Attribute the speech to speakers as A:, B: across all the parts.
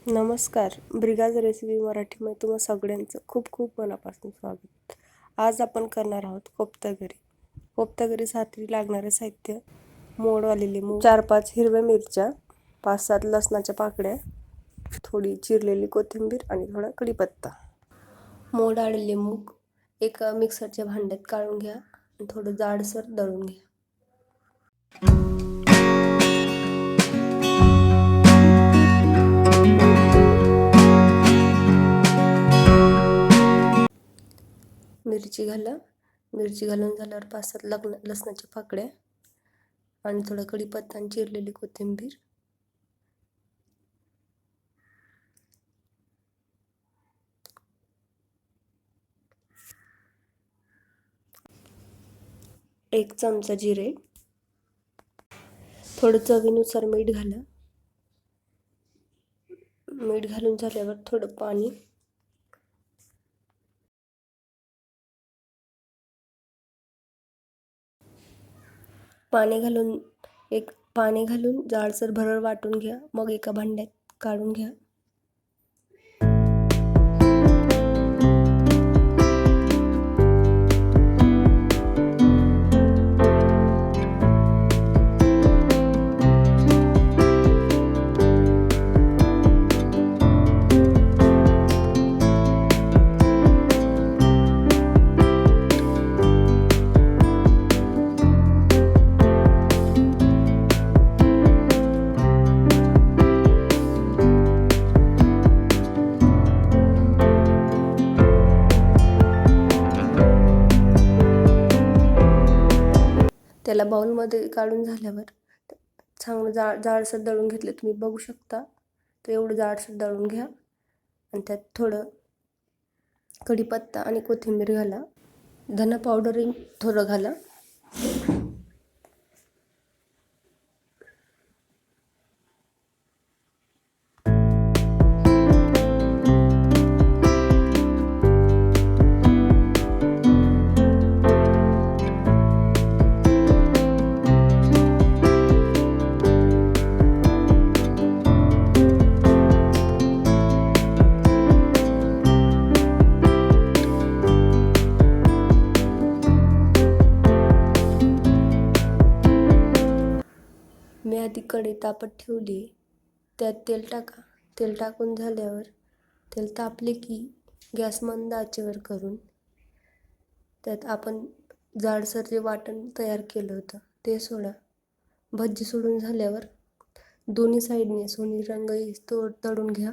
A: नमस्कार. ब्रिगाज रेसिपी मराठीमध्ये तुम्हा सगळ्यांचं खूप खूप मनापासून स्वागत. आज आपण करणार आहोत कोफ्ता करी. कोफ्ता करीसाठी लागणारे साहित्य: मोड वालेले मूग, 4-5 हिरव्या मिरच्या, 5-7 लसणाच्या पाकळ्या, थोडी चिरलेली कोथिंबीर आणि थोडा कढीपत्ता. मोड आलेले मूग एका मिक्सरच्या भांड्यात काढून घ्या आणि थोडं जाडसर दळून घ्या. मिरची घाला. मिरची घालून झाल्यावर 5-7 लसणाच्या पाकळ्या आणि थोडा कढीपत्ता आणि चिरलेली कोथिंबीर. एक चमचा जिरे. थोडं चवीनुसार मीठ घाला. मीठ घालून झाल्यावर थोडं पाणी. पाणी घालून जाडसर भरड वाटून घ्या. मग एका भांड्यात काढून घ्या. त्याला बाउलमध्ये काढून झाल्यावर चांगलं जाडसर दळून घेतले. तुम्ही बघू शकता. तर एवढं जाडसर दळून घ्या आणि त्यात थोडं कढीपत्ता आणि कोथिंबीर घाला. धना पावडर थोडं घाला. मी आधी कढई तापत ठेवली. त्यात तेल टाका. तेल टाकून झाल्यावर तेल तापले की गॅस मंद आचेवर करून त्यात आपण जाडसर जे वाटण तयार केलं होतं ते सोडा. भजी सोडून झाल्यावर दोन्ही साईडने सोनेरी रंग येईस्तोवर तळून घ्या.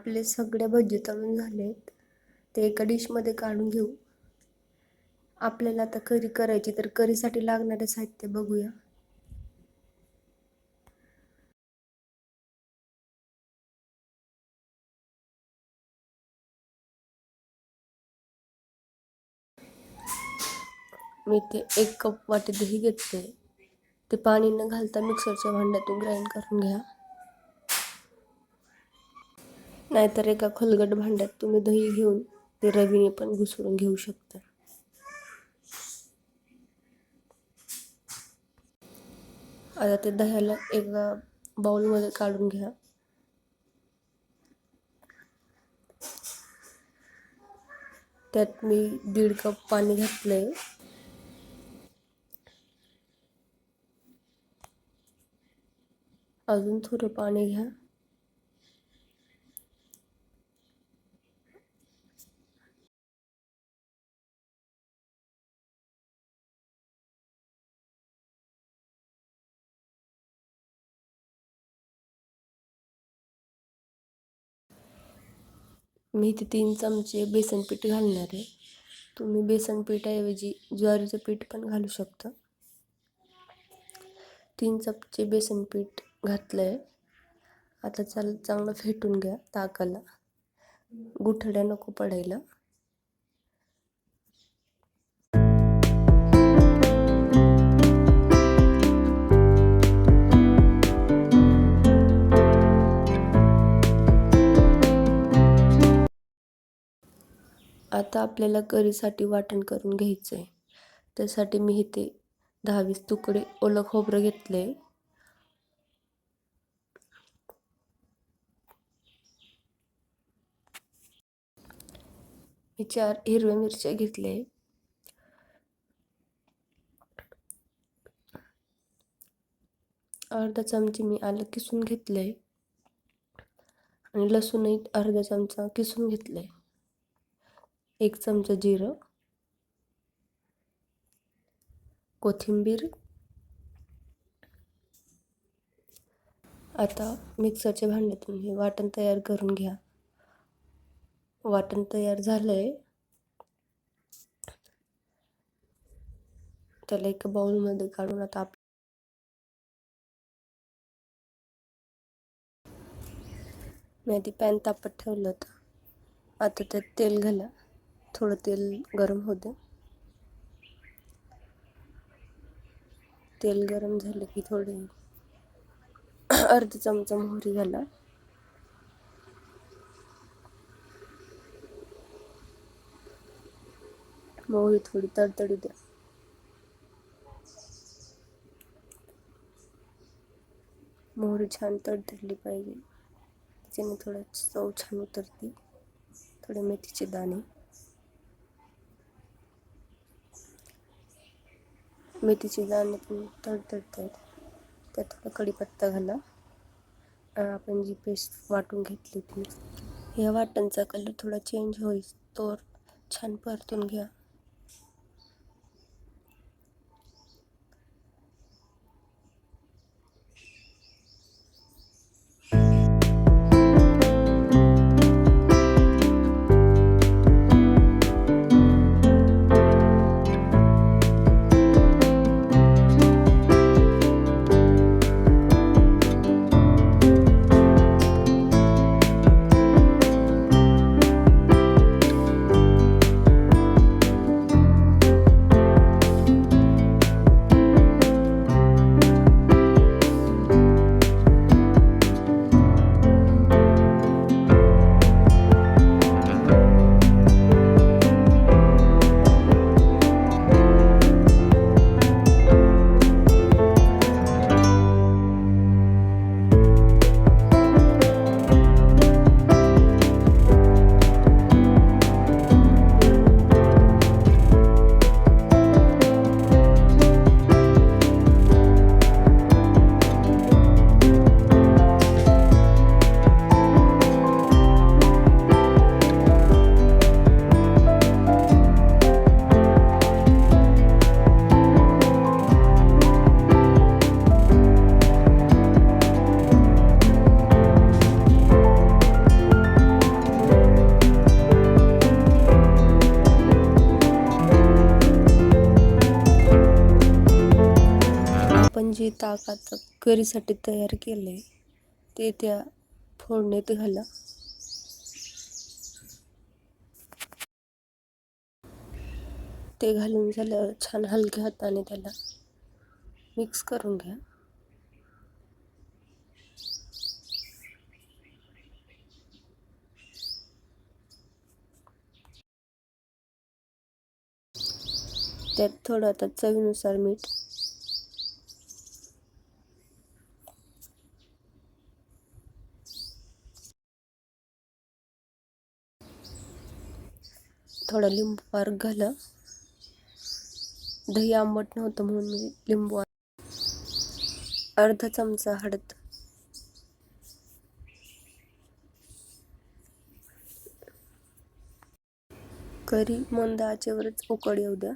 A: आपले सगळे भजी तळून झालेत, ते एका डिशमध्ये काढून घेऊ. आपल्याला आता करी करायची, तर करीसाठी लागणारे साहित्य बघूया. मी ते 1 कप वाटी दही घेतले, ते पाणी न घालता मिक्सरच्या भांड्यातून ग्राइंड करून घ्या. नाहीतर एका खोलगट भांड्यात तुम्ही दही घेऊन ते रवीने पण घुसळून घेऊ शकता. आता ते दह्याला एका बाउलमध्ये काढून घ्या. त्यात मी 1.5 कप पाणी घातलंय. अजून थोडं पाणी घ्या. मी इथे 3 चमचे बेसन पीठ घालणार आहे. तुम्ही बेसन पीठाऐवजी ज्वारीचं पीठ पण घालू शकता. 3 चमचे बेसन पीठ घातलंय. आता चांगलं फेटून घ्या ताकाला, गुठळ्या नको पडायला. आता आपल्याला करीसाठी वाटण करून घ्यायचं आहे. त्यासाठी मी इथे 10-20 तुकडे ओलं खोबरं घेतलंय. मी 4 हिरव्या मिरच्या घेतल्या. अर्धा चमचे मी आलं किसून घेतलंय आणि लसूणही अर्धा चमचा किसून घेतलंय. 1 चमचा जिरं, कोथिंबीर. आता मिक्सरच्या भांड्यातून हे वाटण तयार करून घ्या. वाटण तयार झालंय. त्याला एका बाउलमध्ये काढून आता मी आधी पॅन तापत ठेवलं होतं. आता त्यात तेल घाला. थोडं तेल गरम होऊ द्या. तेल गरम झालं की थोडे अर्धा चमचा मोहरी घाला. मोहरी थोडी तडतडू द्या. मोहरी छान तडतडली पाहिजे, त्याच्याने थोडं चव छान उतरते. थोडे मेथीचे दाणे, मेथीचे दाणे पण तडतडत आहेत. त्यात थोडा कढीपत्ता घाला. आपण जी पेस्ट वाटून घेतली ती. या वाटणचा कलर थोडा चेंज होईल तर छान परतून घ्या. जे ताक आता करीसाठी तयार केले ते त्या फोडणीत घाला. ते घालून झाल्यावर छान हलक्या हाताने त्याला मिक्स करून घ्या. त्यात थोडं आता चवीनुसार मीठ, थोडा लिंबू पार्क घाला. दही आंबट नव्हतं म्हणून मी लिंबू, अर्धा चमचा हळद, करी मंद आचेवरच उकळ येऊ द्या.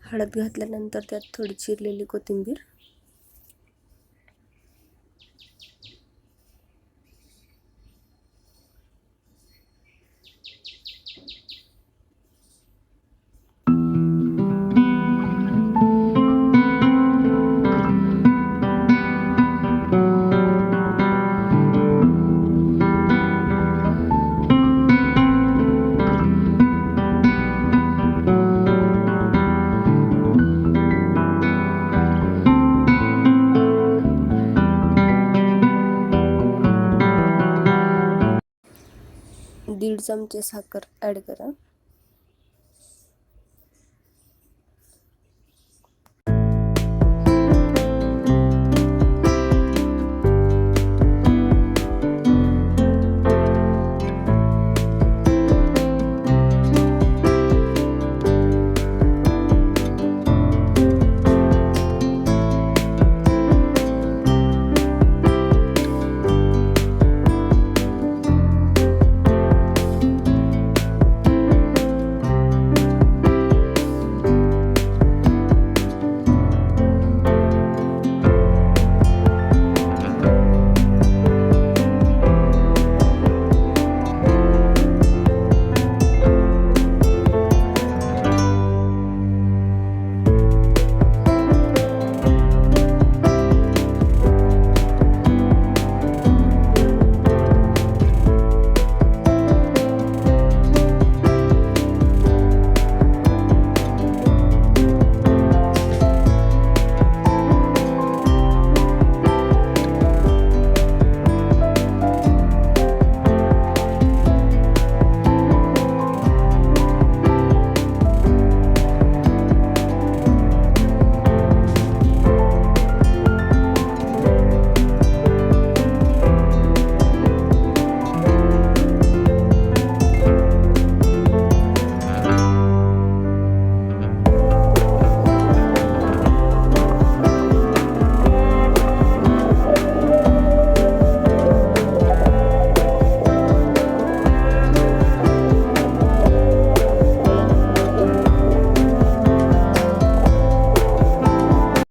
A: हळद घातल्यानंतर त्यात थोडी चिरलेली कोथिंबीर, दीड चमचे साखर ॲड करा.